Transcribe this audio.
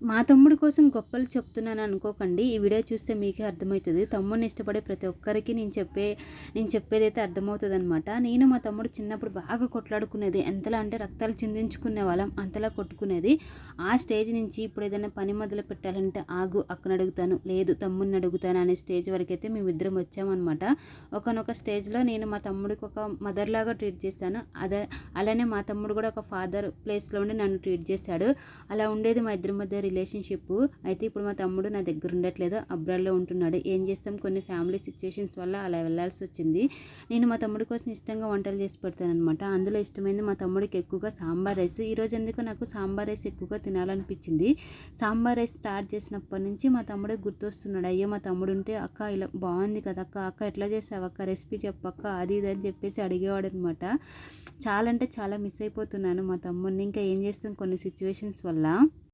మా తమ్ముడి కోసం గొప్పలు చెప్తున్నాను అనుకోకండి. ఈ వీడియో చూస్తే మీకే అర్థమవుతది. తమ్ముడిని ఇష్టపడే ప్రతి ఒక్కరికి నేను చెప్పేదైతే అర్థమవుతదనమాట. నేను మా తమ్ముడు చిన్నప్పుడు బాగా కొట్లాడుకునేది. ఎంతలా అంటే రక్తాలు చిందించుకునేవాళ్ళం. అంతలా కొట్టుకునేది. ఆ స్టేజ్ నుంచి ఇప్పుడు ఏదైనా పని మొదలు పెట్టాలంటే ఆగు అక్కని అడుగుతాను, లేదు తమ్ముడిని అడుగుతాను అనే స్టేజ్ వరకైతే మేమిద్దరం వచ్చామనమాట. ఒకానొక స్టేజ్‌లో నేను మా తమ్ముడికి ఒక మదర్ లాగా ట్రీట్ చేశాను. అలానే మా తమ్ముడు కూడా ఒక ఫాదర్ ప్లేస్‌లో ఉండి నన్ను ట్రీట్ చేశాడు. అలా ఉండేది మా ఇద్దరి మధ్య రిలేషన్షిప్. అయితే ఇప్పుడు మా తమ్ముడు నా దగ్గర ఉండట్లేదు, అబ్రాడ్లో ఉంటున్నాడు. ఏం చేస్తాం, కొన్ని ఫ్యామిలీ సిచ్యుయేషన్స్ వల్ల అలా వెళ్ళాల్సి వచ్చింది. నేను మా తమ్ముడి కోసం ఇష్టంగా వంటలు చేసి పెడతానమాట. అందులో ఇష్టమైంది మా తమ్ముడికి ఎక్కువగా సాంబార్ రైస్. ఈరోజు ఎందుకో నాకు సాంబార్ రైస్ ఎక్కువగా తినాలనిపించింది. సాంబార్ రైస్ స్టార్ట్ చేసినప్పటి నుంచి మా తమ్ముడే గుర్తొస్తున్నాడు. అయ్యో మా తమ్ముడు ఉంటే అక్క ఇలా బాగుంది కదా అక్క, అక్క ఎట్లా చేసావు అక్క, రెసిపీ చెప్పక్క, అది ఇది అని చెప్పేసి అడిగేవాడు అనమాట. చాలా అంటే చాలా మిస్ అయిపోతున్నాను మా తమ్ముడిని. ఇంకా ఏం చేస్తాం, కొన్ని సిచ్యువేషన్స్ వల్ల.